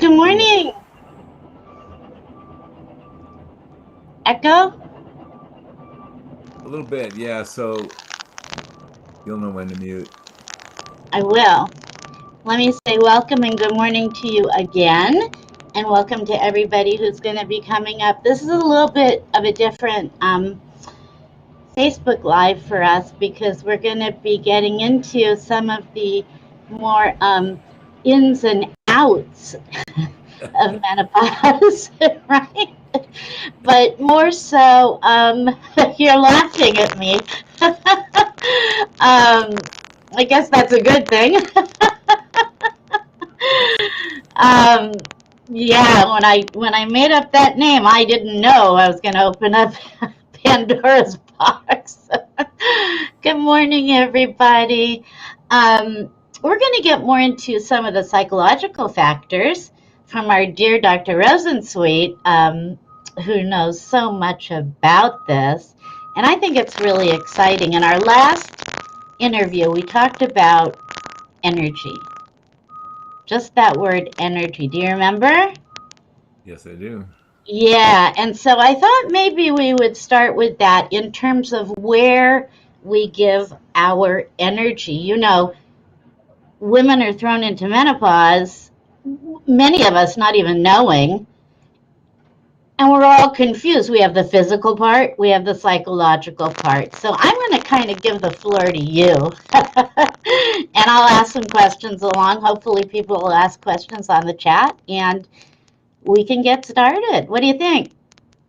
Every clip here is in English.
Good Good morning. morning, Echo. A little bit, yeah. So you'll know when to mute. I will. Let me say welcome and good morning to you again, and welcome to everybody who's going to be coming up. This is a little bit of a different Facebook Live for us because we're going to be getting into some of the more ins and outs of menopause, right? But more so, you're laughing at me. I guess that's a good thing. Yes. um, yeah, when I made up that name, I didn't know I was going to open up Pandora's box. Good morning, everybody. We're going to get more into some of the psychological factors from our dear Dr. Rosensweet, who knows so much about this. And I think it's really exciting. In our last interview, we talked about energy, just that word energy. Do you remember? Yes, I do. Yeah, and so I thought maybe we would start with that in terms of where we give our energy. Women are thrown into menopause, many of us not even knowing, and we're all confused. We have the physical part, we have the psychological part. So I'm going to kind of give the floor to you. And I'll ask some questions along. Hopefully, people will ask questions on the chat and we can get started. What do you think?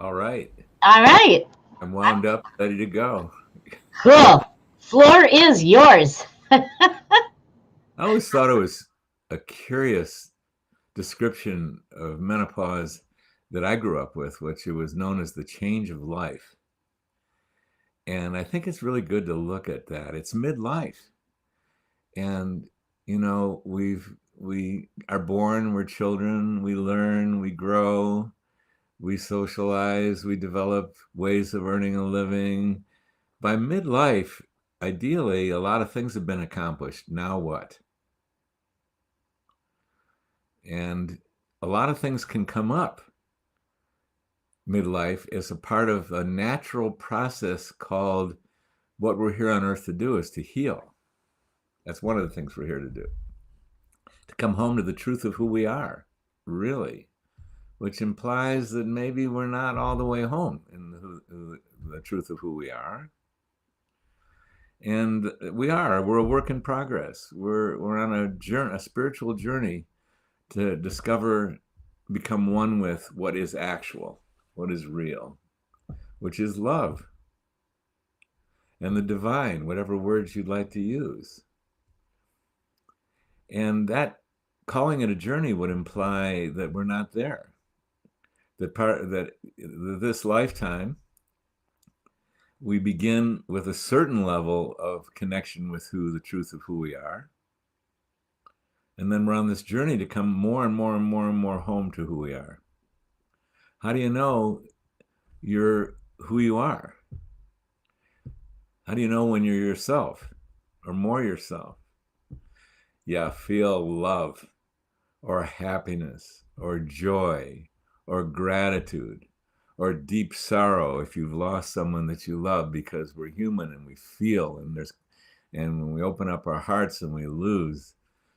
All right. All right. I'm wound up, ready to go. Cool. Floor is yours. I always thought it was a curious description of menopause that I grew up with, which it was known as the change of life. And I think it's really good to look at that. It's midlife. And we are born, we're children, we learn, we grow, we socialize, we develop ways of earning a living. By midlife, ideally, a lot of things have been accomplished. Now what? And a lot of things can come up midlife as a part of a natural process called what we're here on earth to do is to heal. That's one of the things we're here to do. To come home to the truth of who we are, really, which implies that maybe we're not all the way home in the truth of who we are. And we're a work in progress. We're on a journey, a spiritual journey to discover, become one with what is actual, what is real, which is love and the divine, whatever words you'd like to use. And that calling it a journey would imply that we're not there. That this lifetime we begin with a certain level of connection with the truth of who we are. And then we're on this journey to come more and more and more and more home to who we are. How do you know you're who you are? How do you know when you're yourself or more yourself? Yeah, feel love or happiness or joy or gratitude or deep sorrow if you've lost someone that you love, because we're human and we feel, and when we open up our hearts and we lose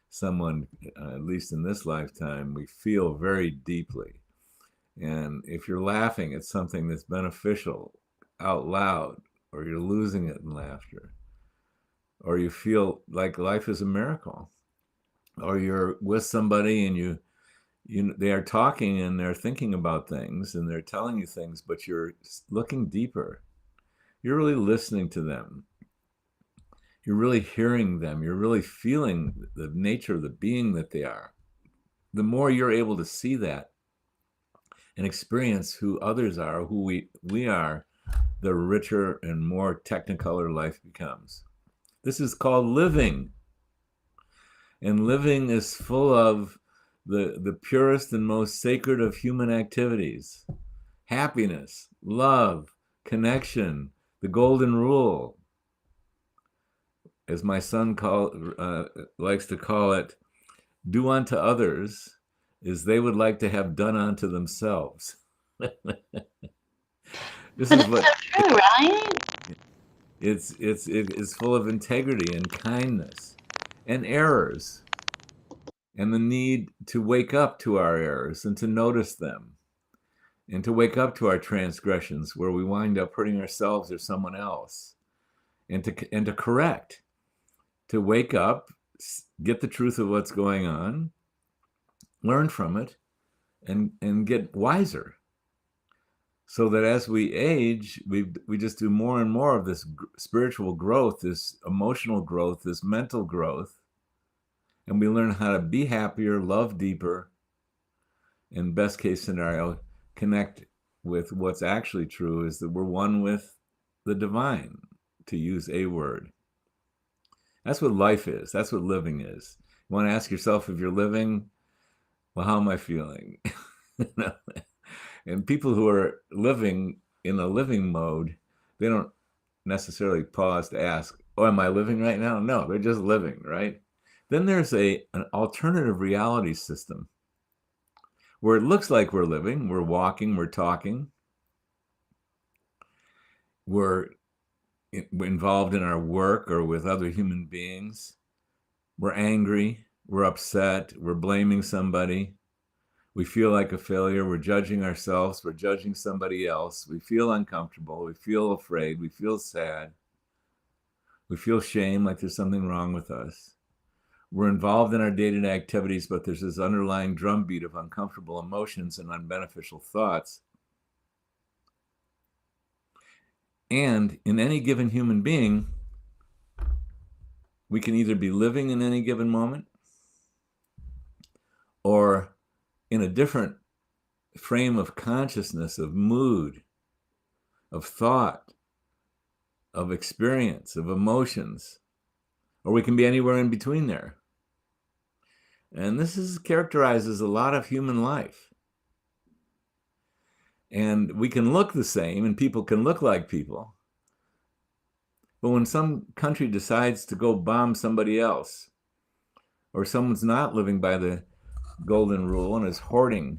someone, at least in this lifetime, we feel very deeply. And if you're laughing at something that's beneficial out loud, or you're losing it in laughter, or you feel like life is a miracle, or you're with somebody and they are talking and they're thinking about things and they're telling you things, but you're looking deeper. You're really listening to them. You're really hearing them. You're really feeling the nature of the being that they are. The more you're able to see that and experience who others are, who we are, the richer and more technicolor life becomes. This is called living. And living is full of the purest and most sacred of human activities: happiness, love, connection, the golden rule, as my son likes to call it, do unto others is they would like to have done unto themselves. This But is it's what so true, right? it's full of integrity and kindness and errors, and the need to wake up to our errors and to notice them, and to wake up to our transgressions where we wind up hurting ourselves or someone else, and to correct, to wake up, get the truth of what's going on, learn from it, and get wiser, so that as we age, we just do more and more of this spiritual growth, this emotional growth, this mental growth, and we learn how to be happier, love deeper, and best case scenario, connect with what's actually true, is that we're one with the divine, to use a word. That's what life is. That's what living is. You want to ask yourself if you're living, well, how am I feeling? And people who are living in a living mode, they don't necessarily pause to ask, oh, am I living right now? No, they're just living, right? Then there's an alternative reality system where it looks like we're living, we're walking, we're talking, we're involved in our work or with other human beings. We're angry, we're upset, we're blaming somebody. We feel like a failure, we're judging ourselves, we're judging somebody else. We feel uncomfortable, we feel afraid, we feel sad. We feel shame, like there's something wrong with us. We're involved in our day-to-day activities, but there's this underlying drumbeat of uncomfortable emotions and unbeneficial thoughts. And in any given human being, we can either be living in any given moment or in a different frame of consciousness, of mood, of thought, of experience, of emotions, or we can be anywhere in between there. And this characterizes a lot of human life. And we can look the same, and people can look like people. But when some country decides to go bomb somebody else, or someone's not living by the golden rule and is hoarding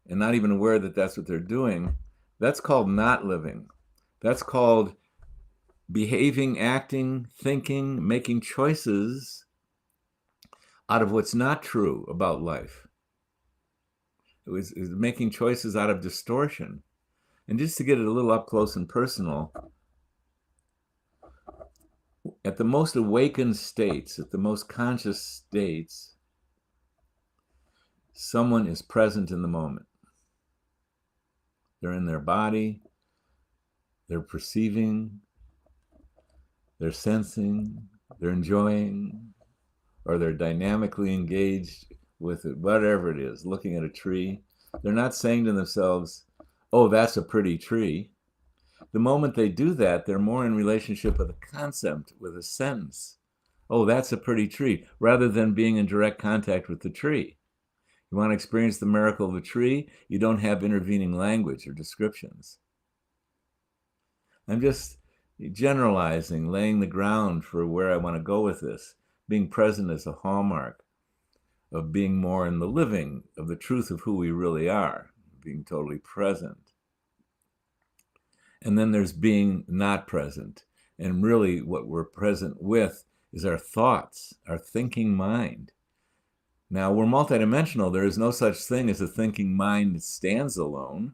and not even aware that that's what they're doing, that's called not living. That's called behaving, acting, thinking, making choices out of what's not true about life. It was making choices out of distortion. And just to get it a little up close and personal, at the most awakened states, at the most conscious states, someone is present in the moment. They're in their body, they're perceiving, they're sensing, they're enjoying, or they're dynamically engaged with it, whatever it is, looking at a tree. They're not saying to themselves, oh, that's a pretty tree. The moment they do that, they're more in relationship with a concept, with a sentence. Oh, that's a pretty tree, rather than being in direct contact with the tree. You want to experience the miracle of a tree? You don't have intervening language or descriptions. I'm just generalizing, laying the ground for where I want to go with this. Being present is a hallmark of being more in the living of the truth of who we really are, being totally present. And then there's being not present. And really what we're present with is our thoughts, our thinking mind. Now, we're multidimensional. There is no such thing as a thinking mind that stands alone.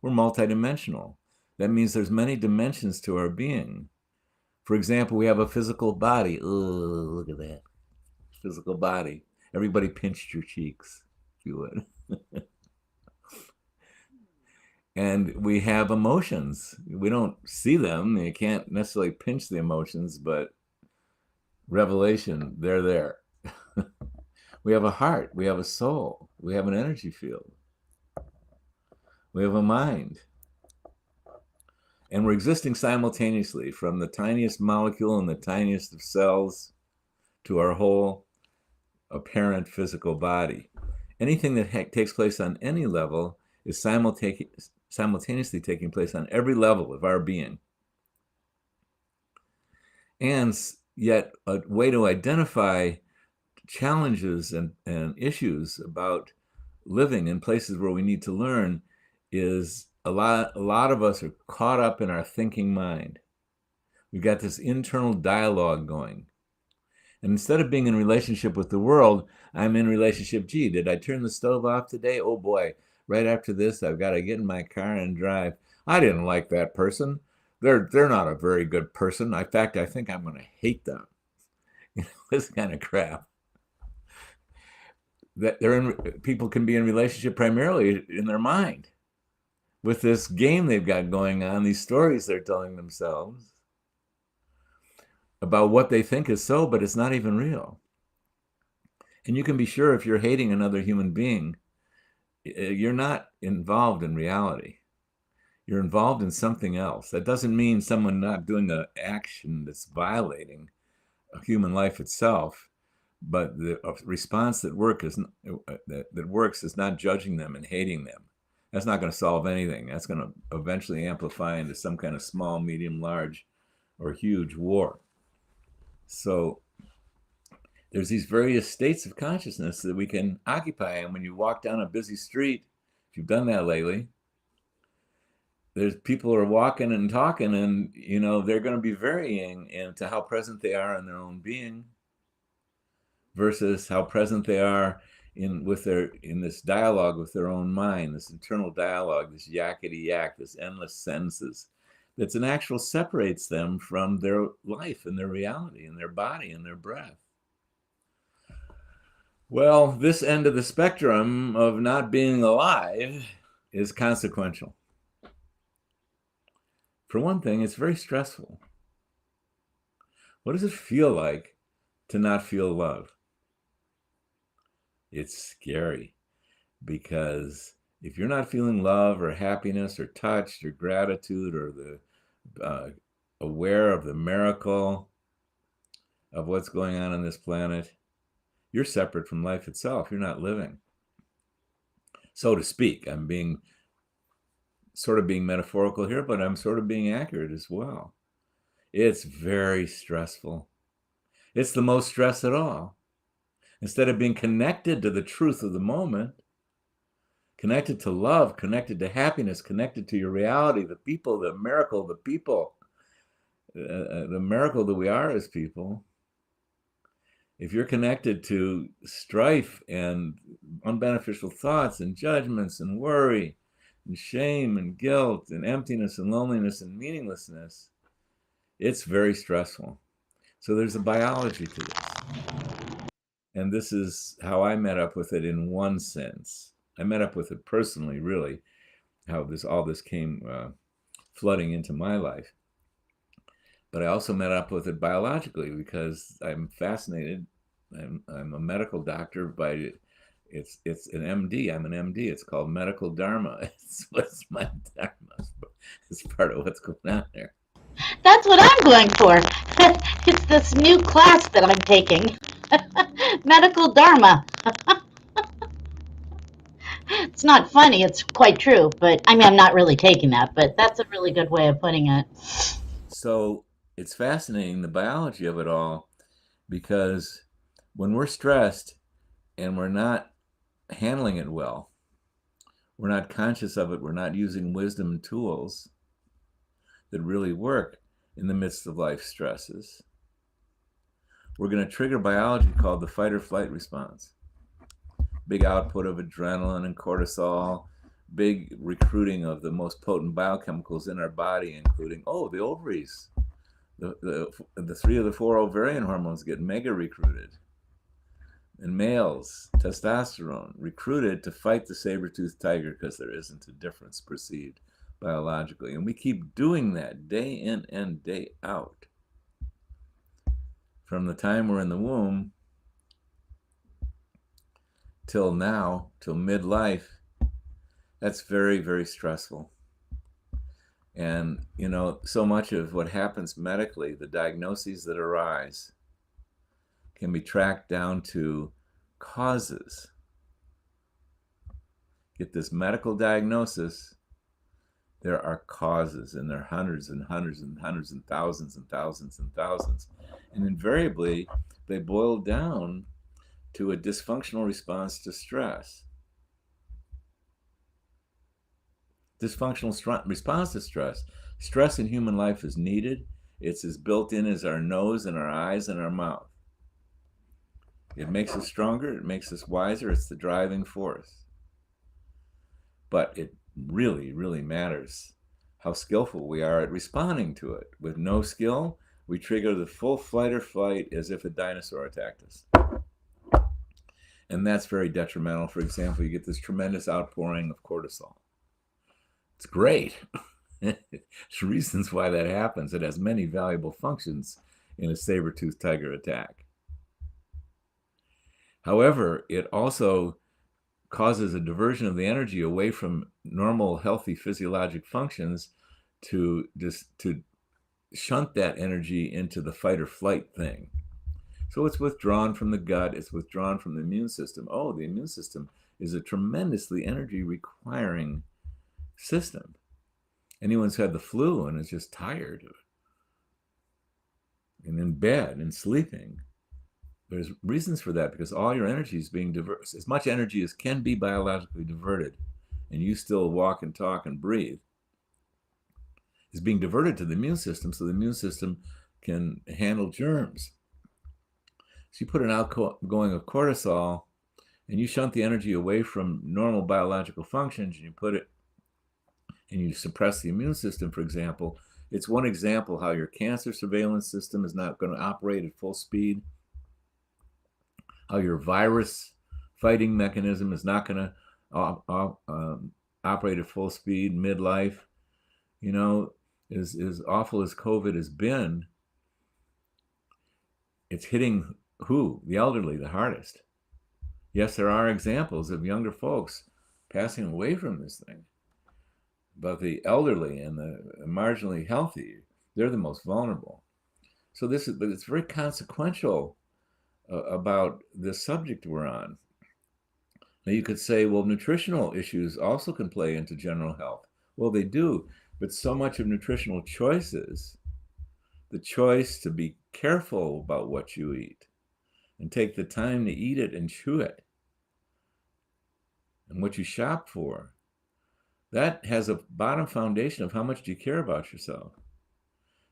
We're multidimensional. That means there's many dimensions to our being. For example, we have a physical body. Oh, look at that. Physical body. Everybody pinched your cheeks, if you would. And we have emotions. We don't see them. You can't necessarily pinch the emotions, but revelation, they're there. We have a heart. We have a soul. We have an energy field. We have a mind. And we're existing simultaneously, from the tiniest molecule and the tiniest of cells to our whole apparent physical body. Anything that takes place on any level is simultaneously taking place on every level of our being. And yet a way to identify challenges and issues about living in places where we need to learn is a lot of us are caught up in our thinking mind. We've got this internal dialogue going. And instead of being in relationship with the world, I'm in relationship. Gee, did I turn the stove off today? Oh boy, right after this, I've got to get in my car and drive. I didn't like that person. They're not a very good person. In fact, I think I'm going to hate them. This kind of crap. That people can be in relationship primarily in their mind with this game they've got going on, these stories they're telling themselves about what they think is so, but it's not even real. And you can be sure if you're hating another human being, you're not involved in reality. You're involved in something else. That doesn't mean someone not doing an action that's violating a human life itself, but the response that works is not judging them and hating them. That's not going to solve anything. That's going to eventually amplify into some kind of small, medium, large, or huge war. So there's these various states of consciousness that we can occupy. And when you walk down a busy street, if you've done that lately, there's people are walking and talking, and they're going to be varying into how present they are in their own being versus how present they are in this dialogue with their own mind, this internal dialogue, this yakety yak, this endless sentences that's an actual separates them from their life and their reality and their body and their breath. Well, this end of the spectrum of not being alive is consequential. For one thing, it's very stressful. What does it feel like to not feel love? It's scary, because if you're not feeling love or happiness or touched or gratitude or the aware of the miracle of what's going on this planet, you're separate from life itself. You're not living, so to speak. I'm being metaphorical here, but I'm sort of being accurate as well. It's very stressful. It's the most stress at all. Instead of being connected to the truth of the moment, connected to love, connected to happiness, connected to your reality, the people, the miracle, the people, the miracle that we are as people. If you're connected to strife and unbeneficial thoughts and judgments and worry and shame and guilt and emptiness and loneliness and meaninglessness, it's very stressful. So there's a biology to this. And this is how I met up with it in one sense. I met up with it personally, really, how all this came flooding into my life. But I also met up with it biologically because I'm fascinated. I'm a medical doctor by it's an MD. I'm an MD. It's called medical dharma. It's what's my dharma. It's part of what's going on there. That's what I'm going for. It's this new class that I'm taking. Medical Dharma. It's not funny, it's quite true, but I mean, I'm not really taking that, but that's a really good way of putting it. So it's fascinating, the biology of it all, because when we're stressed and we're not handling it well, we're not conscious of it, we're not using wisdom and tools that really work in the midst of life stresses, we're going to trigger biology called the fight or flight response. Big output of adrenaline and cortisol, big recruiting of the most potent biochemicals in our body, including, the ovaries. The 3 of the 4 ovarian hormones get mega recruited. In males, testosterone recruited to fight the saber-toothed tiger because there isn't a difference perceived biologically. And we keep doing that day in and day out. From the time we're in the womb till now, till midlife, that's very, very stressful. And, so much of what happens medically, the diagnoses that arise, can be tracked down to causes. Get this medical diagnosis, there are causes, and there are hundreds and hundreds and hundreds and thousands and thousands and thousands. And invariably, they boil down to a dysfunctional response to stress. Dysfunctional response to stress. Stress in human life is needed. It's as built in as our nose and our eyes and our mouth. It makes us stronger. It makes us wiser. It's the driving force. But it really, really matters how skillful we are at responding to it. With no skill, we trigger the full flight or flight as if a dinosaur attacked us. And that's very detrimental. For example, you get this tremendous outpouring of cortisol. It's great. There's reasons why that happens. It has many valuable functions in a saber-toothed tiger attack. However, it also causes a diversion of the energy away from normal, healthy physiologic functions to shunt that energy into the fight or flight thing. So it's withdrawn from the gut. It's withdrawn from the immune system. Oh, the immune system is a tremendously energy requiring system. Anyone's had the flu and is just tired and in bed and sleeping, there's reasons for that, because all your energy is being diverted. As much energy as can be biologically diverted, and you still walk and talk and breathe, is being diverted to the immune system so the immune system can handle germs. So you put an outgoing of cortisol and you shunt the energy away from normal biological functions, and you put it and you suppress the immune system, for example. It's one example how your cancer surveillance system is not going to operate at full speed, how your virus fighting mechanism is not going to operate at full speed midlife. You know, as awful as COVID has been, it's hitting who? The elderly the hardest. Yes, there are examples of younger folks passing away from this thing, but the elderly and the marginally healthy, they're the most vulnerable. So but it's very consequential about the subject we're on. Now you could say, well, nutritional issues also can play into general health. Well, they do, but so much of nutritional choices, the choice to be careful about what you eat and take the time to eat it and chew it, and what you shop for, that has a bottom foundation of how much do you care about yourself.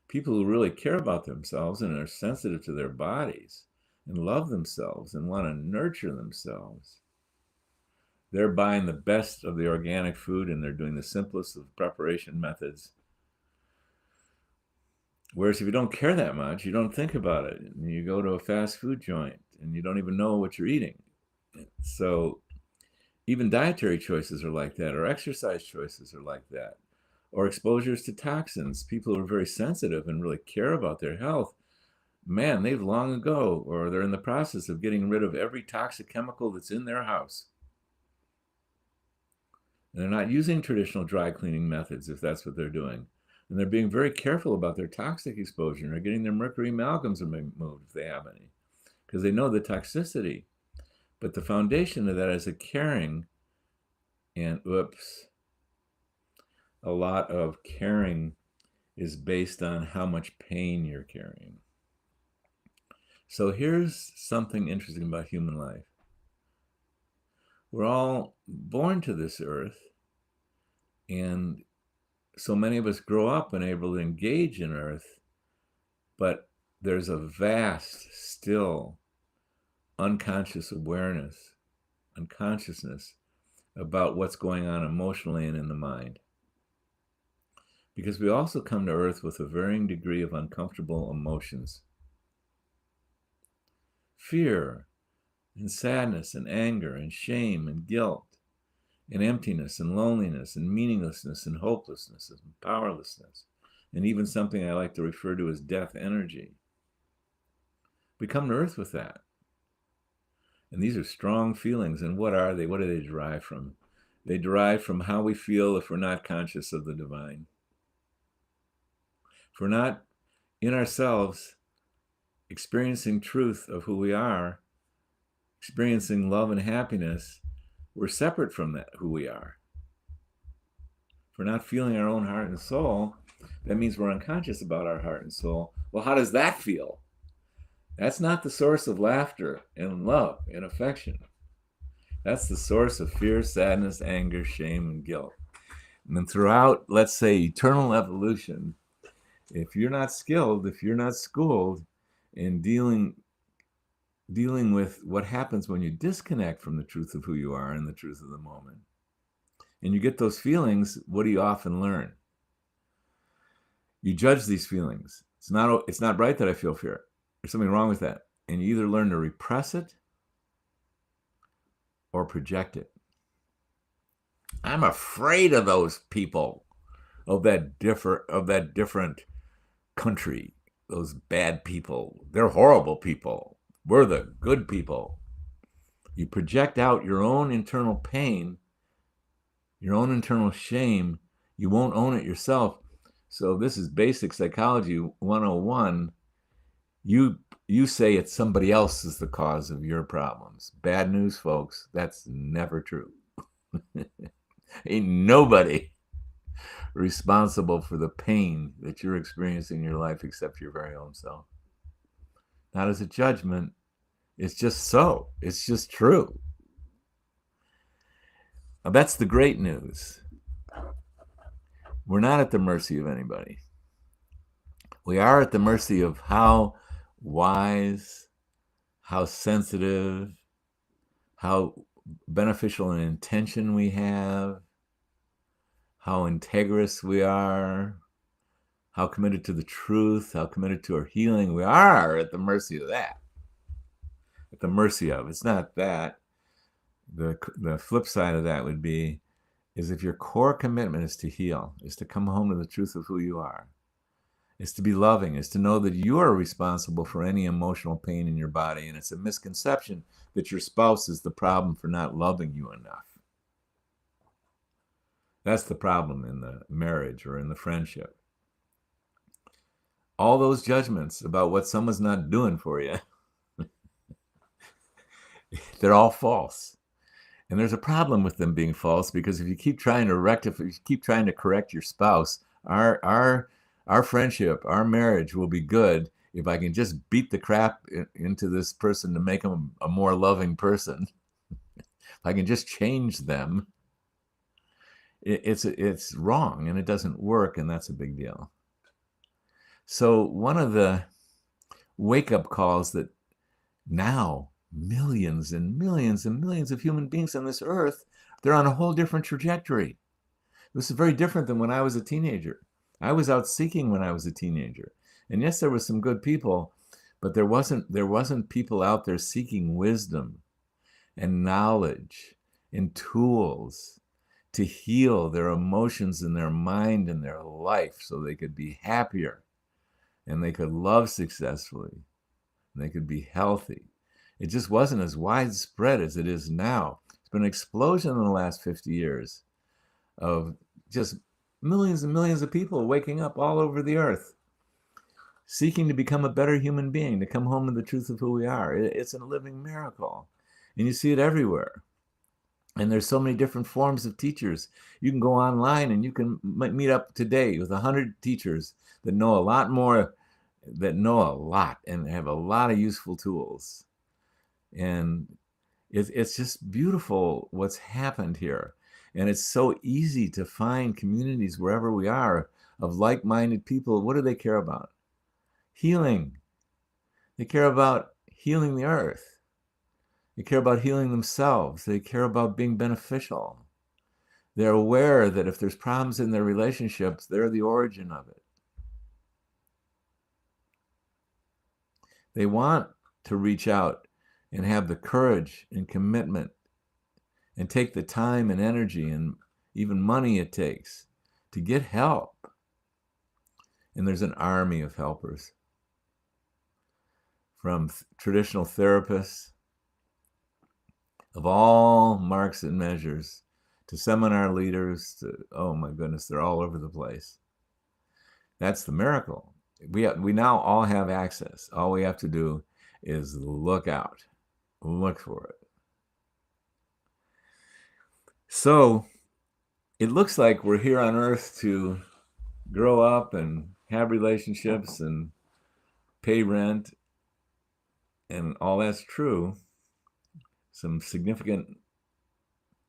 People who really care about themselves and are sensitive to their bodies and love themselves and want to nurture themselves, they're buying the best of the organic food and they're doing the simplest of preparation methods. Whereas if you don't care that much, you don't think about it. And you go to a fast food joint and you don't even know what you're eating. So even dietary choices are like that, or exercise choices are like that, or exposures to toxins. People who are very sensitive and really care about their health, man, they've long ago, or they're in the process of getting rid of every toxic chemical that's in their house. And they're not using traditional dry cleaning methods if that's what they're doing. And they're being very careful about their toxic exposure, and they're getting their mercury amalgams removed if they have any, because they know the toxicity. But the foundation of that is a caring, and a lot of caring is based on how much pain you're carrying. So here's something interesting about human life. We're all born to this earth, and so many of us grow up and able to engage in earth, but there's a vast, still unconscious awareness, unconsciousness about what's going on emotionally and in the mind. Because we also come to earth with a varying degree of uncomfortable emotions. Fear and sadness and anger and shame and guilt and emptiness and loneliness and meaninglessness and hopelessness and powerlessness, and even something I like to refer to as death energy. We come to earth with that. And these are strong feelings. And what are they? What do they derive from? They derive from how we feel if we're not conscious of the divine. If we're not in ourselves experiencing truth of who we are, experiencing love and happiness, we're separate from that, who we are. If we're not feeling our own heart and soul, that means we're unconscious about our heart and soul. Well, how does that feel? That's not the source of laughter and love and affection. That's the source of fear, sadness, anger, shame, and guilt. And then throughout, let's say, eternal evolution, if you're not skilled, if you're not schooled in dealing with what happens when you disconnect from the truth of who you are and the truth of the moment, and you get those feelings, what do you often learn? You judge these feelings. It's not right that I feel fear. There's something wrong with that. And you either learn to repress it or project it. I'm afraid of those people, of that different country, those bad people. They're horrible people. We're the good people. You project out your own internal pain, your own internal shame. You won't own it yourself. So this is basic psychology 101. You say it's somebody else is the cause of your problems. Bad news, folks. That's never true. Ain't nobody responsible for the pain that you're experiencing in your life except your very own self. Not as a judgment. It's just so. It's just true. Now, that's the great news. We're not at the mercy of anybody. We are at the mercy of how wise, how sensitive, how beneficial an intention we have, how integrous we are, how committed to the truth, how committed to our healing. We are at the mercy of that. At the mercy of. It's not that. The flip side of that would be is if your core commitment is to heal, is to come home to the truth of who you are, is to be loving, is to know that you are responsible for any emotional pain in your body. And it's a misconception that your spouse is the problem for not loving you enough. That's the problem in the marriage or in the friendship. All those judgments about what someone's not doing for you, they're all false. And there's a problem with them being false because if you keep trying to rectify, if you keep trying to correct your spouse, our friendship, our marriage will be good if I can just beat the crap into this person to make them a more loving person. If I can just change them, it's wrong and it doesn't work, and that's a big deal. So one of the wake-up calls that now millions and millions and millions of human beings on this earth, they're on a whole different trajectory. This is very different than when I was a teenager. I was out seeking when I was a teenager. And yes, there were some good people, but there wasn't people out there seeking wisdom and knowledge and tools to heal their emotions and their mind and their life so they could be happier and they could love successfully and they could be healthy. It just wasn't as widespread as it is now. It's been an explosion in the last 50 years of just millions and millions of people waking up all over the earth, seeking to become a better human being, to come home to the truth of who we are. It's a living miracle. And you see it everywhere. And there's so many different forms of teachers. You can go online and you can meet up today with 100 teachers that know a lot more, that know a lot and have a lot of useful tools. And it's just beautiful what's happened here. And it's so easy to find communities wherever we are of like-minded people. What do they care about? Healing. They care about healing the earth. They care about healing themselves. They care about being beneficial. They're aware that if there's problems in their relationships, they're the origin of it. They want to reach out and have the courage and commitment and take the time and energy and even money it takes to get help. And there's an army of helpers, from traditional therapists of all marks and measures to seminar leaders to, oh my goodness, they're all over the place. That's the miracle. We now all have access. All we have to do is look out, look for it. So it looks like we're here on earth to grow up and have relationships and pay rent and all that's true. Some significant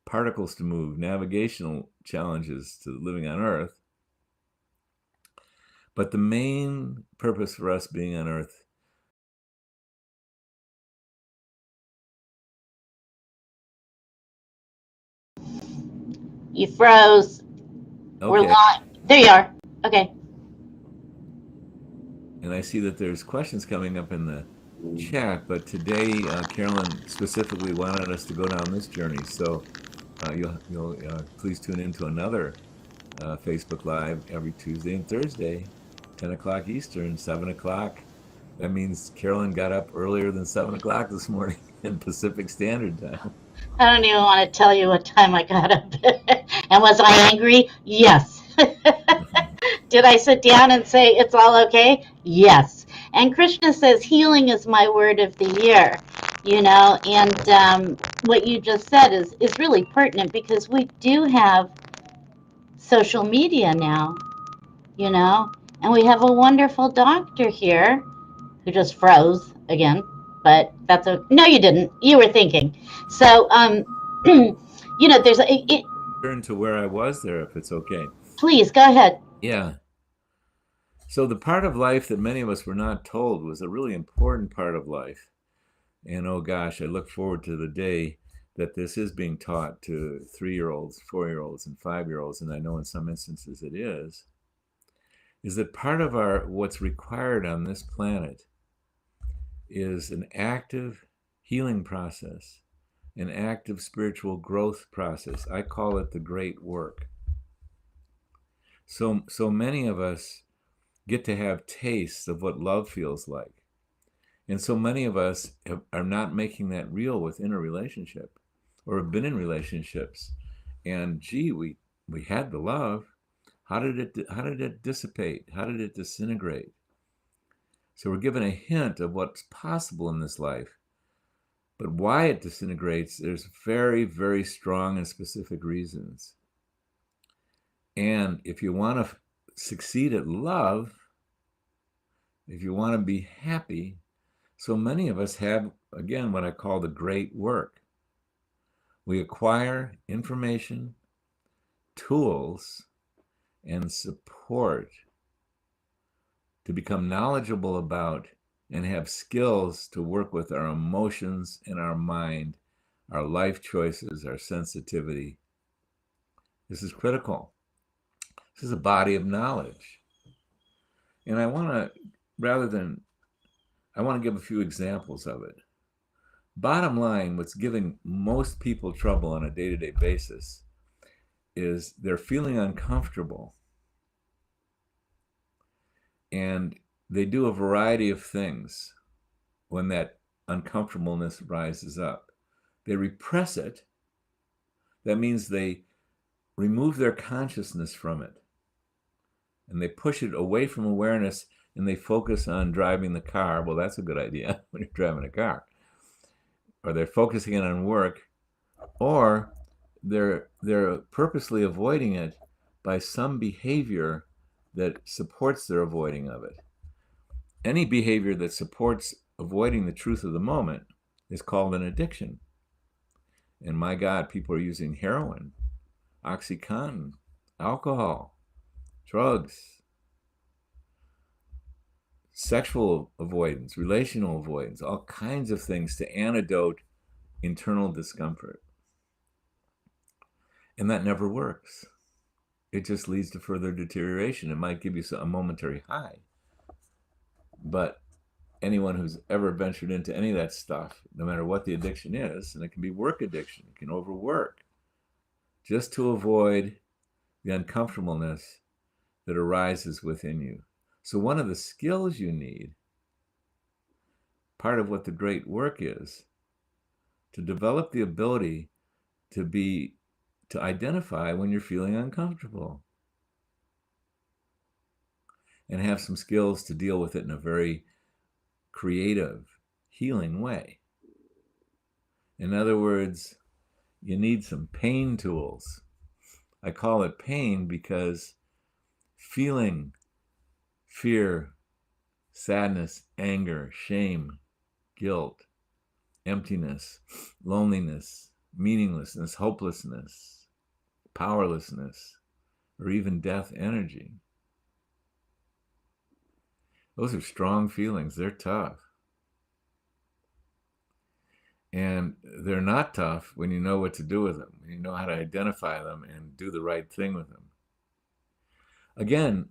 particles to move, navigational challenges to living on Earth. But the main purpose for us being on Earth. You froze. We're Okay. live. There you are. Okay. And I see that there's questions coming up in the chat, but today Carolyn specifically wanted us to go down this journey. So you'll please tune into another Facebook Live every Tuesday and Thursday, 10 o'clock Eastern, 7 o'clock. That means Carolyn got up earlier than 7 o'clock this morning in Pacific Standard Time. I don't even want to tell you what time I got up. And was I angry? Yes. Did I sit down and say it's all okay? Yes. And Krishna says healing is my word of the year. And what you just said is really pertinent because we do have social media now, you know, and we have a wonderful doctor here who just froze again, but that's a no, you didn't. You were thinking. So, there's Turn to where I was there, if it's okay. please go ahead. Yeah. So the part of life that many of us were not told was a really important part of life. And oh gosh, I look forward to the day that this is being taught to 3-year-olds, 4-year-olds, and 5-year-olds, and I know in some instances it is that part of what's required on this planet is an active healing process, an active spiritual growth process. I call it the great work. So many of us get to have tastes of what love feels like. And so many of us are not making that real within a relationship or have been in relationships. And gee, we had the love. How did it dissipate? How did it disintegrate? So we're given a hint of what's possible in this life. But why it disintegrates, there's very, very strong and specific reasons. And if you want to succeed at love, if you want to be happy, so many of us have, again, what I call the great work. We acquire information, tools, and support to become knowledgeable about and have skills to work with our emotions and our mind, our life choices, our sensitivity. This is critical. This is a body of knowledge. And I want to give a few examples of it. Bottom line, what's giving most people trouble on a day-to-day basis is they're feeling uncomfortable. And they do a variety of things when that uncomfortableness rises up. They repress it. That means they remove their consciousness from it. And they push it away from awareness and they focus on driving the car. Well, that's a good idea when you're driving a car. Or they're focusing on work, or they're purposely avoiding it by some behavior that supports their avoiding of it. Any behavior that supports avoiding the truth of the moment is called an addiction. And my God, people are using heroin, OxyContin, alcohol, drugs, sexual avoidance, relational avoidance, all kinds of things to antidote internal discomfort. And that never works. It just leads to further deterioration. It might give you a momentary high. But anyone who's ever ventured into any of that stuff, no matter what the addiction is, and it can be work addiction, it can overwork, just to avoid the uncomfortableness that arises within you. So one of the skills you need, part of what the great work is, to develop the ability to identify when you're feeling uncomfortable and have some skills to deal with it in a very creative, healing way. In other words, you need some pain tools. I call it pain because feeling fear, sadness, anger, shame, guilt, emptiness, loneliness, meaninglessness, hopelessness, powerlessness, or even death energy. Those are strong feelings. They're tough. And they're not tough when you know what to do with them, when you know how to identify them and do the right thing with them. Again,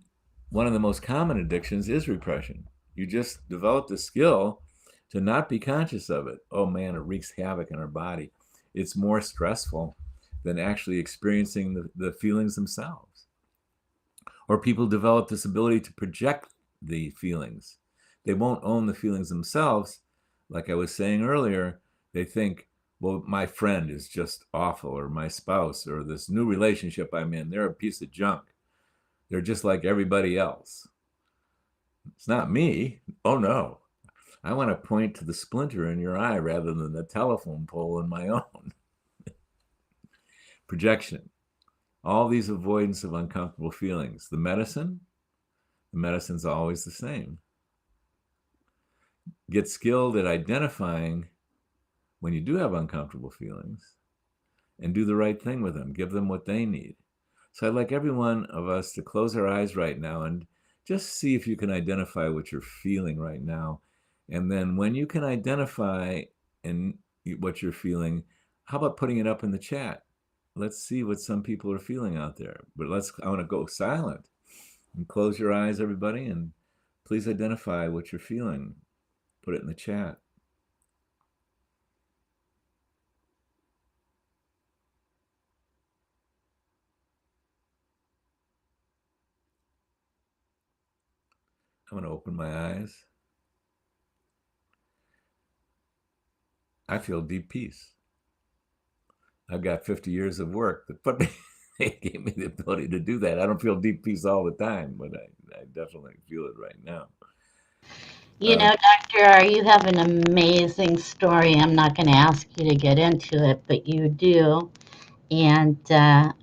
one of the most common addictions is repression. You just develop the skill to not be conscious of it. Oh man, it wreaks havoc in our body. It's more stressful than actually experiencing the feelings themselves. Or people develop this ability to project the feelings. They won't own the feelings themselves. Like I was saying earlier, they think, well, my friend is just awful, or my spouse, or this new relationship I'm in, they're a piece of junk. They're just like everybody else. It's not me. Oh no. I want to point to the splinter in your eye rather than the telephone pole in my own. Projection. All these avoidance of uncomfortable feelings. The medicine's always the same. Get skilled at identifying when you do have uncomfortable feelings and do the right thing with them. Give them what they need. So I'd like every one of us to close our eyes right now and just see if you can identify what you're feeling right now. And then when you can identify and what you're feeling, how about putting it up in the chat? Let's see what some people are feeling out there. But I want to go silent and close your eyes, everybody, and please identify what you're feeling. Put it in the chat. I'm going to open my eyes. I feel deep peace. I've got 50 years of work that put me, they gave me the ability to do that. I don't feel deep peace all the time, but I definitely feel it right now. You know, Dr. R, you have an amazing story. I'm not going to ask you to get into it, but you do. And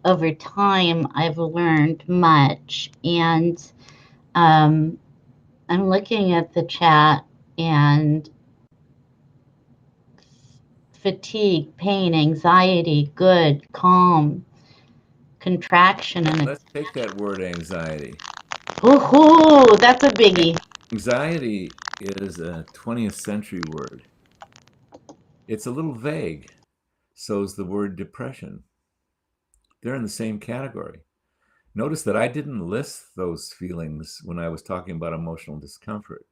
over time, I've learned much. And I'm looking at the chat, and fatigue, pain, anxiety, good, calm, contraction, and Let's take that word anxiety. woohoo, that's a biggie. Anxiety is a 20th century word. It's a little vague. So is the word depression. They're in the same category. Notice that I didn't list those feelings when I was talking about emotional discomfort.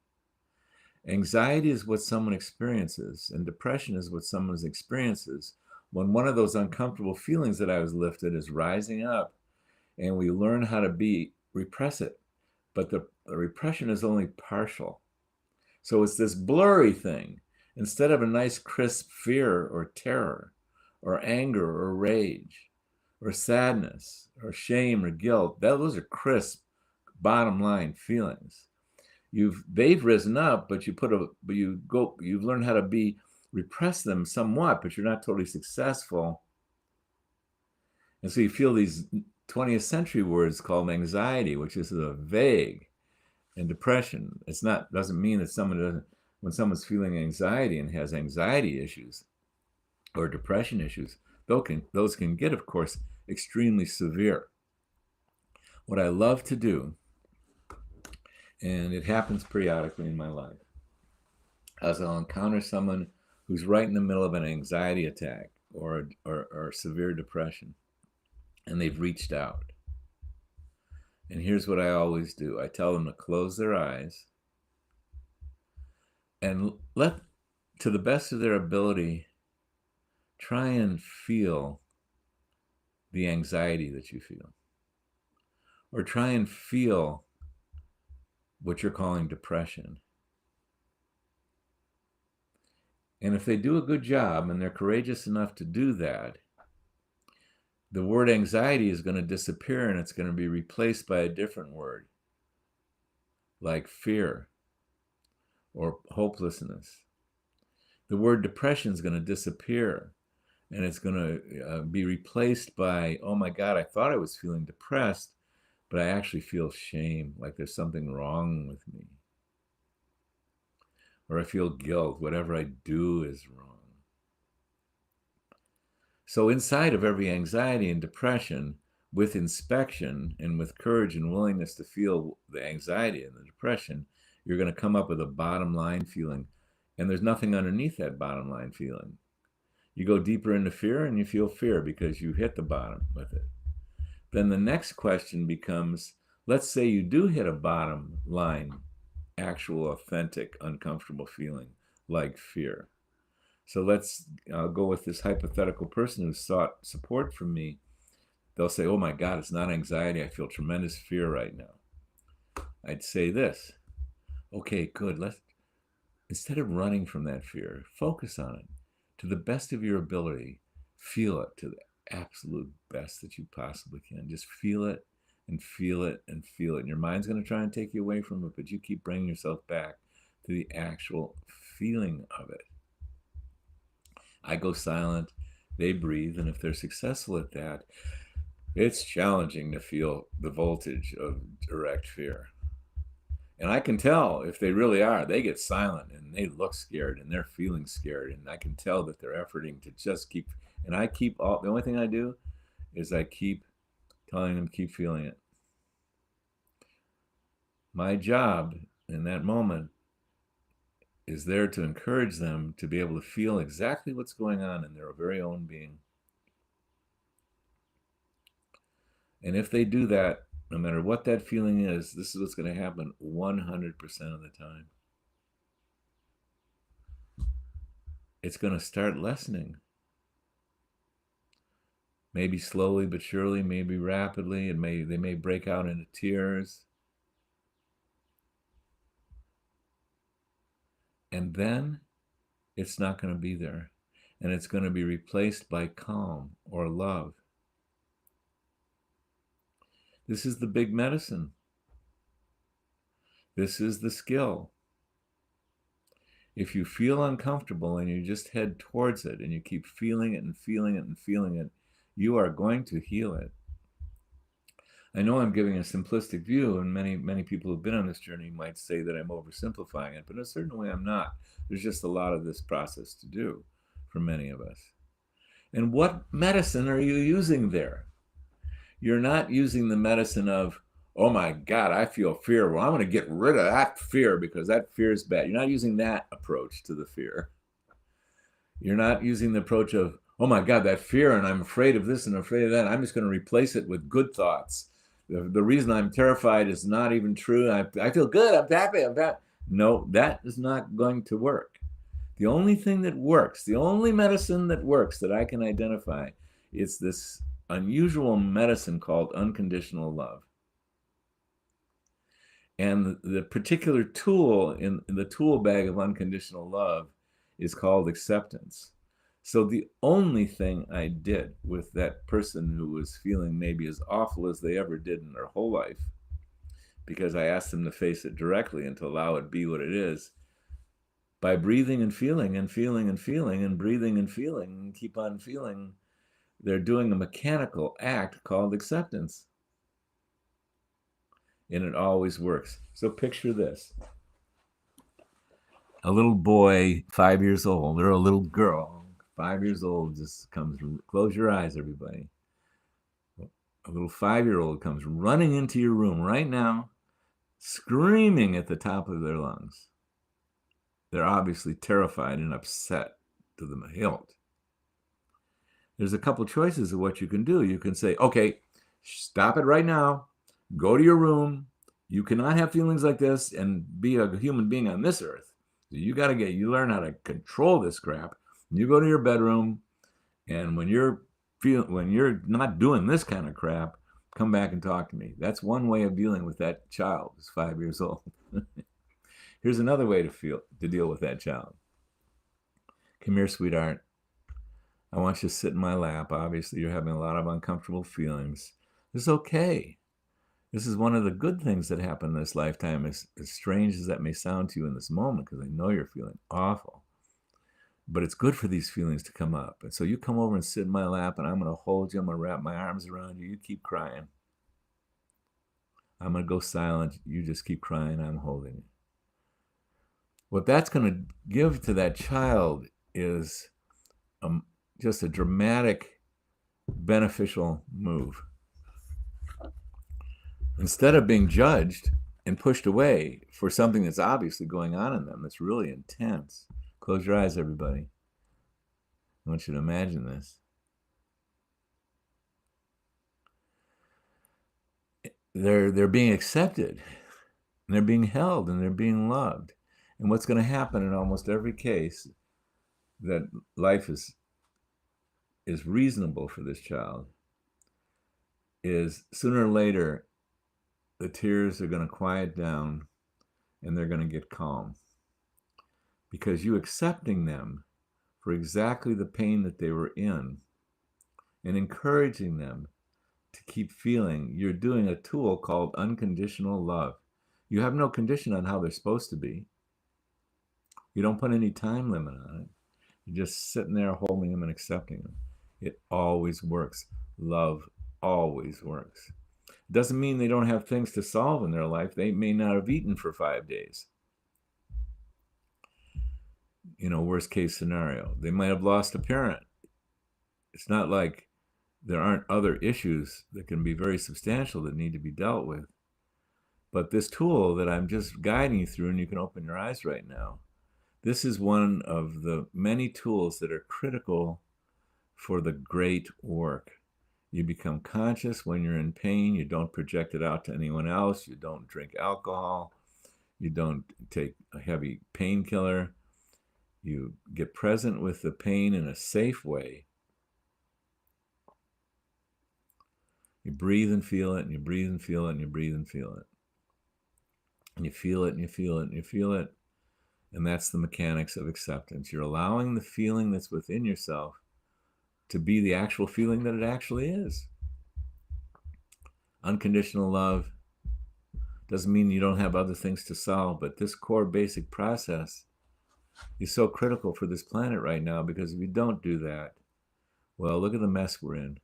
Anxiety is what someone experiences, and depression is what someone experiences when one of those uncomfortable feelings that I was lifted is rising up, and we learn how to repress it. But the repression is only partial. So it's this blurry thing. Instead of a nice crisp fear or terror or anger or rage or sadness or shame or guilt, those are crisp bottom line feelings. They've risen up, but you've learned how to repress them somewhat, but you're not totally successful. And so you feel these 20th century words called anxiety, which is a vague, and depression. Doesn't mean that when someone's feeling anxiety and has anxiety issues or depression issues, those can get, of course, extremely severe. What I love to do, and it happens periodically in my life, as I'll encounter someone who's right in the middle of an anxiety attack or severe depression, and they've reached out. And here's what I always do. I tell them to close their eyes and to the best of their ability, try and feel the anxiety that you feel. Or try and feel what you're calling depression. And if they do a good job and they're courageous enough to do that, the word anxiety is going to disappear and it's going to be replaced by a different word, like fear or hopelessness. The word depression is going to disappear and it's going to be replaced by, oh my God, I thought I was feeling depressed, but I actually feel shame, like there's something wrong with me. or I feel guilt. Whatever I do is wrong. So inside of every anxiety and depression, with inspection and with courage and willingness to feel the anxiety and the depression, you're going to come up with a bottom line feeling. And there's nothing underneath that bottom line feeling. You go deeper into fear and you feel fear because you hit the bottom with it. Then the next question becomes, let's say you do hit a bottom line, actual, authentic, uncomfortable feeling like fear. So let's go with this hypothetical person who sought support from me. They'll say, oh my God, it's not anxiety. I feel tremendous fear right now. I'd say this, okay, good. Instead of running from that fear, focus on it to the best of your ability. Feel it to the absolute best that you possibly can. Just feel it and feel it and feel it. And your mind's going to try and take you away from it, but you keep bringing yourself back to the actual feeling of it. I go silent, they breathe, and if they're successful at that, it's challenging to feel the voltage of direct fear. And I can tell if they really are. They get silent and they look scared and they're feeling scared. And I can tell that they're efforting to just keep. And the only thing I do is I keep telling them, keep feeling it. My job in that moment is there to encourage them to be able to feel exactly what's going on in their very own being. And if they do that, no matter what that feeling is, this is what's going to happen 100% of the time. It's going to start lessening. Maybe slowly but surely, maybe rapidly. They may break out into tears. And then it's not going to be there. And it's going to be replaced by calm or love. This is the big medicine. This is the skill. If you feel uncomfortable and you just head towards it and you keep feeling it and feeling it and feeling it, you are going to heal it. I know I'm giving a simplistic view, and many people who've been on this journey might say that I'm oversimplifying it, but in a certain way I'm not. There's just a lot of this process to do for many of us. And what medicine are you using there? You're not using the medicine of, oh my God, I feel fear. Well, I'm going to get rid of that fear because that fear is bad. You're not using that approach to the fear. You're not using the approach of, oh my God, that fear, and I'm afraid of this and afraid of that. I'm just going to replace it with good thoughts. The reason I'm terrified is not even true. I feel good. I'm happy. No, that is not going to work. The only thing that works, the only medicine that works that I can identify, is this unusual medicine called unconditional love. And the particular tool in the tool bag of unconditional love is called acceptance. So the only thing I did with that person who was feeling maybe as awful as they ever did in their whole life, because I asked them to face it directly and to allow it be what it is, by breathing and feeling and feeling and feeling and breathing and feeling and keep on feeling, they're doing a mechanical act called acceptance. And it always works. So picture this. A little boy, 5 years old, or a little girl, 5 years old, just comes, close your eyes, everybody. A little 5-year-old comes running into your room right now, screaming at the top of their lungs. They're obviously terrified and upset to the hilt. There's a couple choices of what you can do. You can say, okay, stop it right now. Go to your room. You cannot have feelings like this and be a human being on this earth. So you learn how to control this crap. You go to your bedroom, and when you're not doing this kind of crap, come back and talk to me. That's one way of dealing with that child who's 5 years old. Here's another way to deal with that child. Come here, sweetheart. I want you to sit in my lap. Obviously, you're having a lot of uncomfortable feelings. It's okay. This is one of the good things that happen in this lifetime, as strange as that may sound to you in this moment, because I know you're feeling awful. But it's good for these feelings to come up. And so you come over and sit in my lap, and I'm going to hold you. I'm going to wrap my arms around you. You keep crying. I'm going to go silent. You just keep crying. I'm holding you. what that's going to give to that child is just a dramatic, beneficial move. Instead of being judged and pushed away for something that's obviously going on in them, that's really intense. Close your eyes, everybody. I want you to imagine this. They're being accepted, and they're being held, and they're being loved. And what's going to happen in almost every case that life is reasonable for this child is sooner or later the tears are going to quiet down and they're going to get calm, because you accepting them for exactly the pain that they were in and encouraging them to keep feeling, you're doing a tool called unconditional love. You have no condition on how they're supposed to be. You don't put any time limit on it. You're just sitting there holding them and accepting them. It always works. Love always works. It doesn't mean they don't have things to solve in their life. They may not have eaten for 5 days. Worst case scenario. They might have lost a parent. It's not like there aren't other issues that can be very substantial that need to be dealt with. But this tool that I'm just guiding you through, and you can open your eyes right now, this is one of the many tools that are critical for the great work. You become conscious when you're in pain. You don't project it out to anyone else. You don't drink alcohol. You don't take a heavy painkiller. You get present with the pain in a safe way. You breathe and feel it, and you breathe and feel it, and you breathe and feel it. And you feel it, and you feel it, and you feel it. And that's the mechanics of acceptance. You're allowing the feeling that's within yourself to be the actual feeling that it actually is. Unconditional love doesn't mean you don't have other things to solve, but this core basic process is so critical for this planet right now, because if you don't do that, well, look at the mess we're in.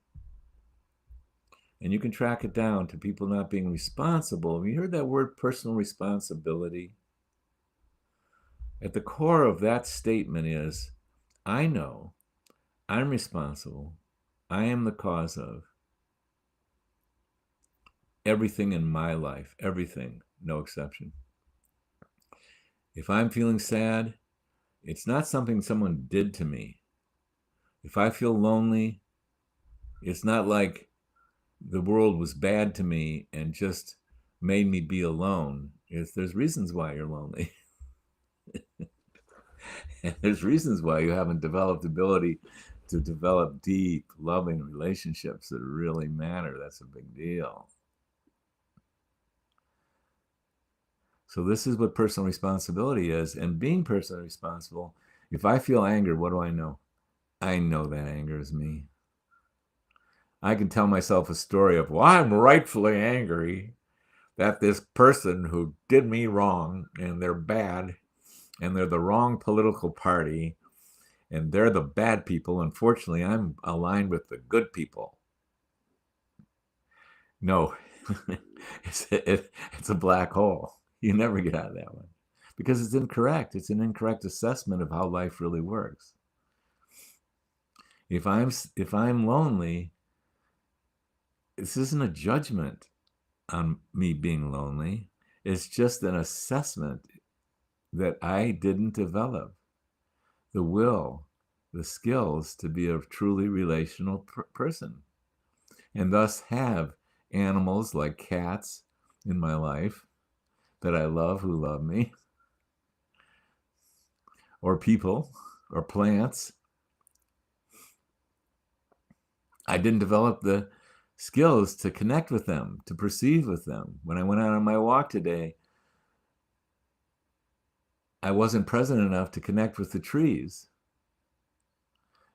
And you can track it down to people not being responsible. Have you heard that word, personal responsibility? At the core of that statement is, I know I'm responsible. I am the cause of everything in my life, everything, no exception. If I'm feeling sad, it's not something someone did to me. If I feel lonely, it's not like the world was bad to me and just made me be alone. There's reasons why you're lonely. And there's reasons why you haven't developed the ability to develop deep, loving relationships that really matter. That's a big deal. So this is what personal responsibility is. And being personally responsible, if I feel anger, what do I know? I know that anger is me. I can tell myself a story of, well, I'm rightfully angry that this person who did me wrong, and they're bad, and they're the wrong political party, and they're the bad people. Unfortunately, I'm aligned with the good people. No, it's a black hole. You never get out of that one, because it's incorrect. It's an incorrect assessment of how life really works. If I'm lonely, this isn't a judgment on me being lonely. It's just an assessment that I didn't develop the will, the skills to be a truly relational person, and thus have animals like cats in my life that I love, who love me, or people, or plants. I didn't develop the skills to connect with them, to perceive with them. When I went out on my walk today, I wasn't present enough to connect with the trees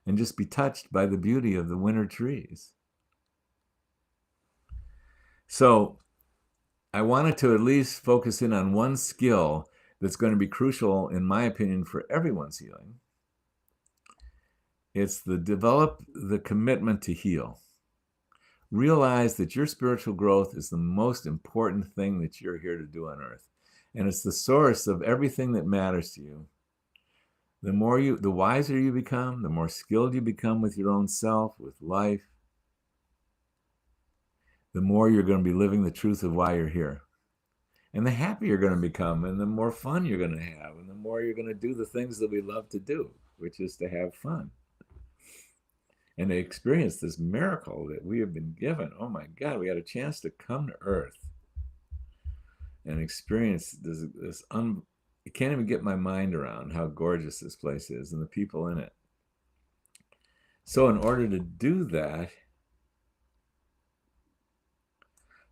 and just be touched by the beauty of the winter trees. So I wanted to at least focus in on one skill that's going to be crucial, in my opinion, for everyone's healing. It's develop the commitment to heal. Realize that your spiritual growth is the most important thing that you're here to do on earth. and it's the source of everything that matters to you. The wiser you become, the more skilled you become with your own self, with life, the more you're going to be living the truth of why you're here. And the happier you're going to become, and the more fun you're going to have, and the more you're going to do the things that we love to do, which is to have fun and to experience this miracle that we have been given. Oh my God, we had a chance to come to Earth and experience this. I can't even get my mind around how gorgeous this place is and the people in it. So in order to do that,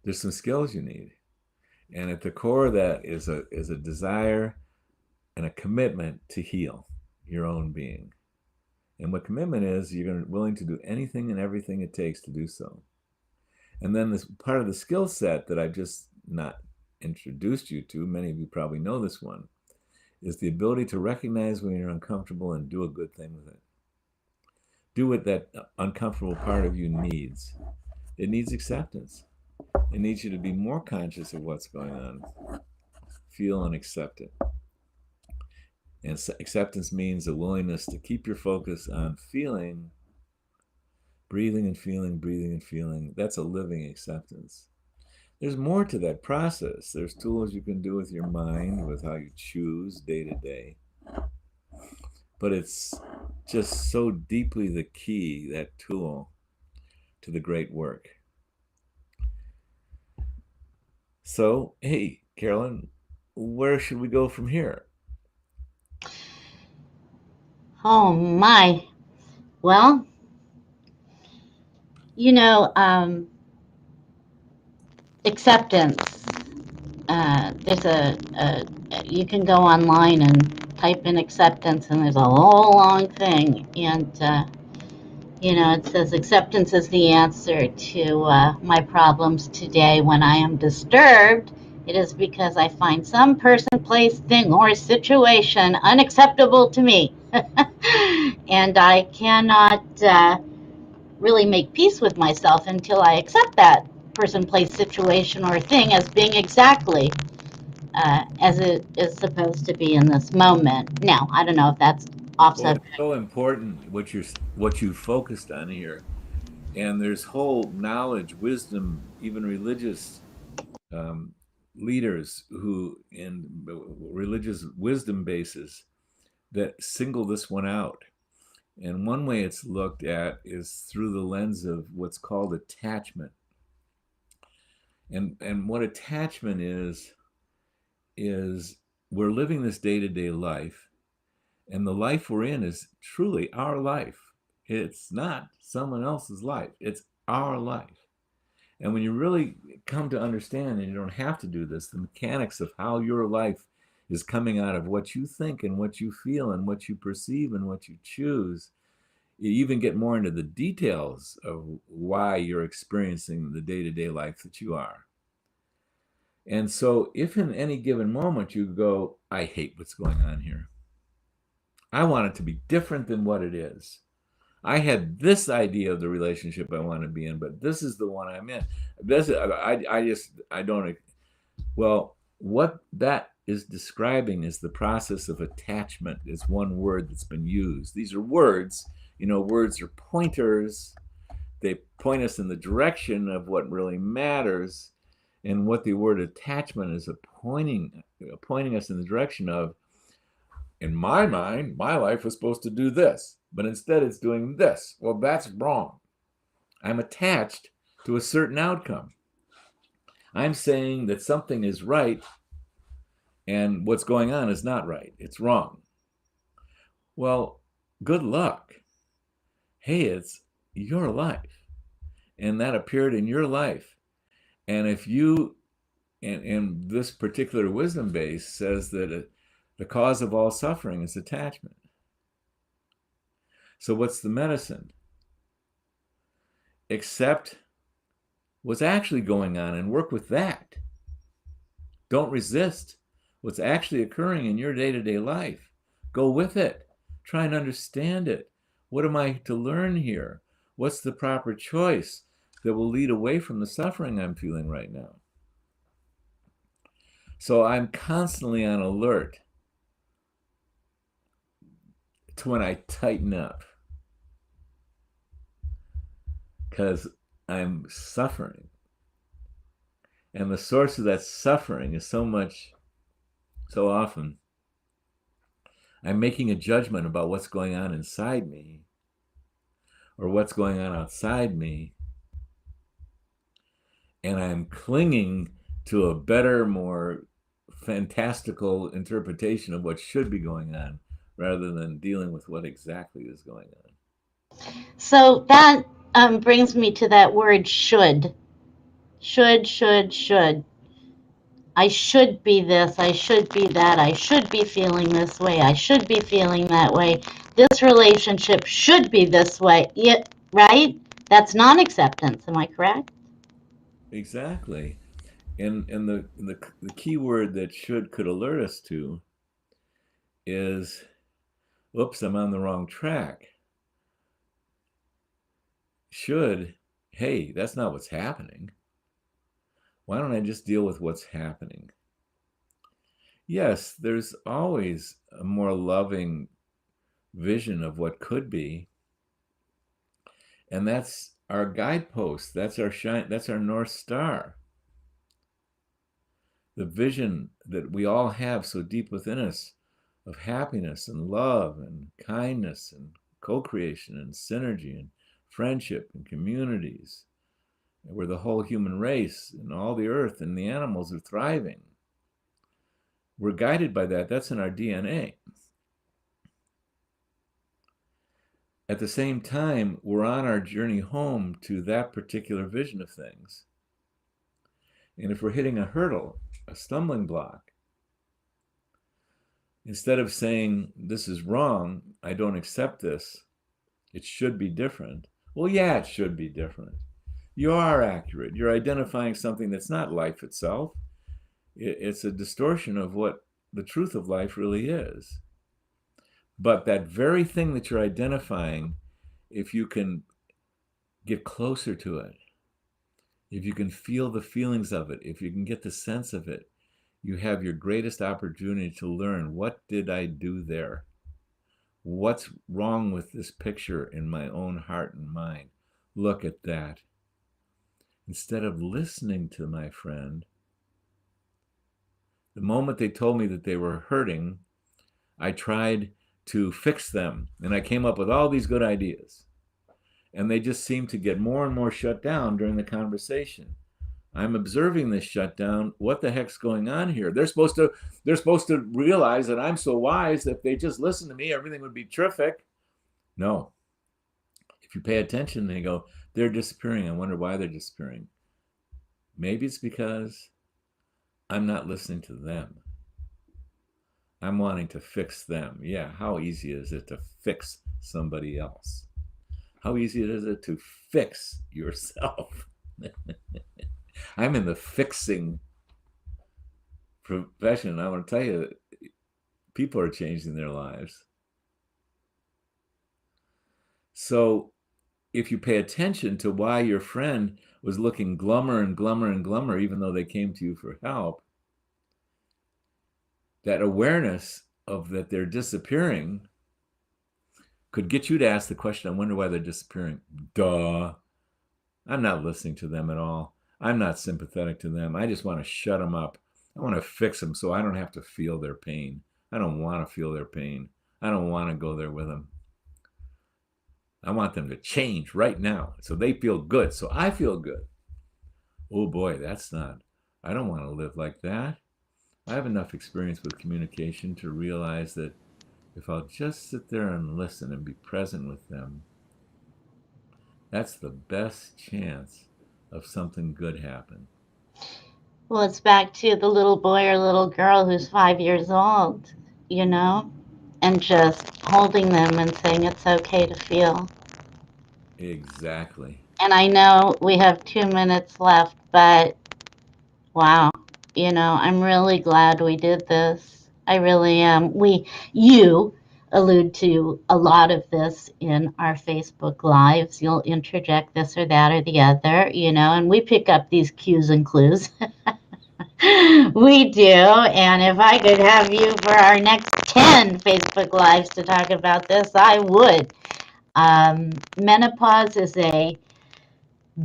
there's some skills you need. And at the core of that is a desire and a commitment to heal your own being. And what commitment is, you're willing to do anything and everything it takes to do so. And then this part of the skill set that I've just not introduced you to, many of you probably know this one, is the ability to recognize when you're uncomfortable and do a good thing with it. Do what that uncomfortable part of you needs. It needs acceptance. It needs you to be more conscious of what's going on. Feel and accept it. And acceptance means a willingness to keep your focus on feeling, breathing and feeling, breathing and feeling. That's a living acceptance. There's more to that process. There's tools you can do with your mind, with how you choose day to day. But it's just so deeply the key, that tool, to the great work. So, hey, Carolyn, where should we go from here? Oh my. Well, you know, acceptance. There's you can go online and type in acceptance, and there's a whole long thing. And, it says acceptance is the answer to my problems today. When I am disturbed, it is because I find some person, place, thing, or situation unacceptable to me. And I cannot really make peace with myself until I accept that person, place, situation, or thing as being exactly as it is supposed to be in this moment. Now, I don't know if that's off Well, it's subject. so important what you focused on here. And there's whole knowledge, wisdom, even religious um, leaders who, in religious wisdom bases, that single this one out. And one way it's looked at is through the lens of what's called attachment. And what attachment is we're living this day-to-day life, and the life we're in is truly our life. It's not someone else's life. It's our life. And when you really come to understand, and you don't have to do this, the mechanics of how your life is coming out of what you think and what you feel and what you perceive and what you choose, you even get more into the details of why you're experiencing the day-to-day life that you are. And so if in any given moment you go, I hate what's going on here. I want it to be different than what it is. I had this idea of the relationship I want to be in, but this is the one I'm in. I don't. Well, what that is describing is the process of attachment. Is one word that's been used. These are words. Words are pointers. They point us in the direction of what really matters, and what the word attachment is pointing us in the direction of. In my mind, my life was supposed to do this, but instead it's doing this. Well, that's wrong. I'm attached to a certain outcome. I'm saying that something is right and what's going on is not right. It's wrong. Well, good luck. Hey, it's your life. And that appeared in your life. And if you, and this particular wisdom base says that the cause of all suffering is attachment. So what's the medicine? Accept what's actually going on and work with that. Don't resist what's actually occurring in your day-to-day life. Go with it. Try and understand it. What am I to learn here? What's the proper choice that will lead away from the suffering I'm feeling right now? So I'm constantly on alert to when I tighten up because I'm suffering. And the source of that suffering is so often, I'm making a judgment about what's going on inside me or what's going on outside me. And I'm clinging to a better, more fantastical interpretation of what should be going on rather than dealing with what exactly is going on. So that brings me to that word should. Should. I should be this, I should be that, I should be feeling this way, I should be feeling that way. This relationship should be this way. Yeah, right? That's non acceptance. Am I correct? Exactly. And the key word that should could alert us to is, oops, I'm on the wrong track. Should, hey, that's not what's happening. Why don't I just deal with what's happening? Yes, there's always a more loving vision of what could be, and that's our guidepost. That's our shine. That's our North Star. The vision that we all have so deep within us of happiness and love and kindness and co-creation and synergy and friendship and communities, where the whole human race and all the earth and the animals are thriving. We're guided by that. That's in our DNA. At the same time, we're on our journey home to that particular vision of things. And if we're hitting a hurdle, a stumbling block, instead of saying, this is wrong, I don't accept this, it should be different. Well, yeah, it should be different. You are accurate. You're identifying something that's not life itself. It's a distortion of what the truth of life really is. But that very thing that you're identifying, if you can get closer to it, if you can feel the feelings of it, if you can get the sense of it, you have your greatest opportunity to learn, what did I do there? What's wrong with this picture in my own heart and mind? Look at that. Instead of listening to my friend, the moment they told me that they were hurting, I tried to fix them. And I came up with all these good ideas. And they just seemed to get more and more shut down during the conversation. I'm observing this shutdown. What the heck's going on here? They're supposed to realize that I'm so wise that if they just listen to me, everything would be terrific. No. If you pay attention, they go, they're disappearing. I wonder why they're disappearing. Maybe it's because I'm not listening to them. I'm wanting to fix them. Yeah, how easy is it to fix somebody else? How easy is it to fix yourself? I'm in the fixing profession. I want to tell you that people are changing their lives. So if you pay attention to why your friend was looking glummer and glummer and glummer, even though they came to you for help, that awareness of that they're disappearing could get you to ask the question, I wonder why they're disappearing. Duh. I'm not listening to them at all. I'm not sympathetic to them. I just want to shut them up. I want to fix them so I don't have to feel their pain. I don't want to feel their pain. I don't want to go there with them. I want them to change right now so they feel good, so I feel good. Oh boy, I don't want to live like that. I have enough experience with communication to realize that if I'll just sit there and listen and be present with them, that's the best chance of something good happen. Well, it's back to the little boy or little girl who's 5 years old, you know, and just holding them and saying it's okay to feel. Exactly. And I know we have 2 minutes left, but wow, I'm really glad we did this. I really am. You allude to a lot of this in our Facebook lives. You'll interject this or that or the other, and we pick up these cues and clues. We do. And if I could have you for our next 10 Facebook Lives to talk about this, I would. Menopause is a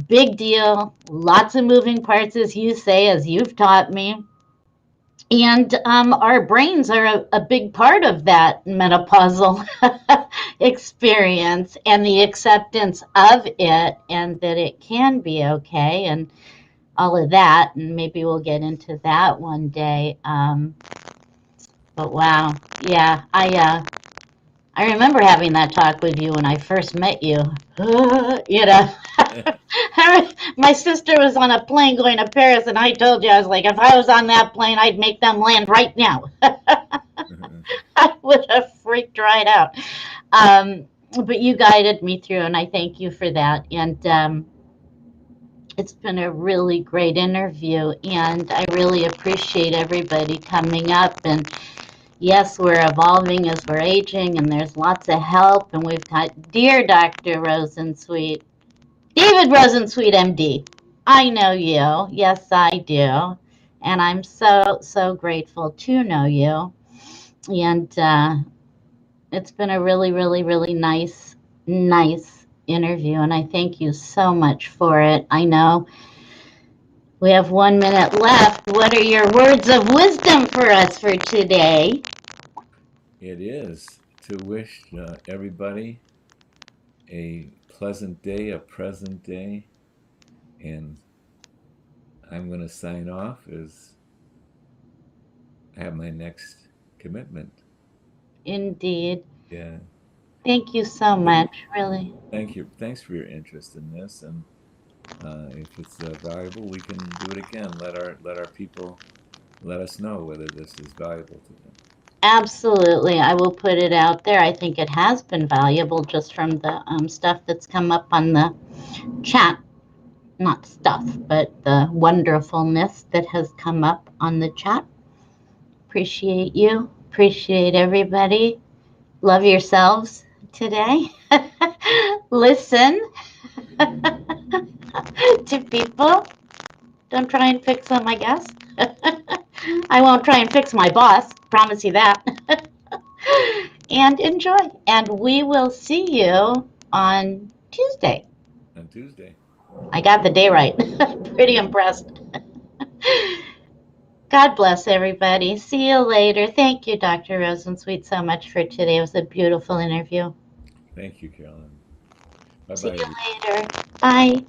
big deal, lots of moving parts, as you say, as you've taught me. And our brains are a big part of that menopausal experience and the acceptance of it, and that it can be okay, and all of that. And maybe we'll get into that one day. But wow, yeah, I remember having that talk with you when I first met you. You know, my sister was on a plane going to Paris, and I told you, I was like, if I was on that plane, I'd make them land right now. I would have freaked right out. Um, but you guided me through, and I thank you for that. And it's been a really great interview, and I really appreciate everybody coming up. And yes, we're evolving as we're aging, and there's lots of help. And we've got dear Dr. Rosensweet, David Rosensweet, MD. I know you. Yes, I do. And I'm so, so grateful to know you. And it's been a really, really, really nice, nice interview. And I thank you so much for it. I know we have 1 minute left. What are your words of wisdom for us for today? It is to wish everybody a pleasant day, a present day, and I'm going to sign off as I have my next commitment. Indeed. Yeah. Thank you so But much, really. thank you. Thanks for your interest in this, and if it's valuable, we can do it again. Let our people let us know whether this is valuable to them. Absolutely. I will put it out there. I think it has been valuable just from the stuff that's come up on the chat. Not stuff, but the wonderfulness that has come up on the chat. Appreciate you. Appreciate everybody. Love yourselves today. Listen to people. Don't try and fix them, I guess. I won't try and fix my boss. Promise you that. And enjoy. And we will see you on Tuesday. On Tuesday. I got the day right. Pretty impressed. God bless everybody. See you later. Thank you, Dr. Rosensweet, so much for today. It was a beautiful interview. Thank you, Carolyn. Bye See bye, you everybody. later. Bye.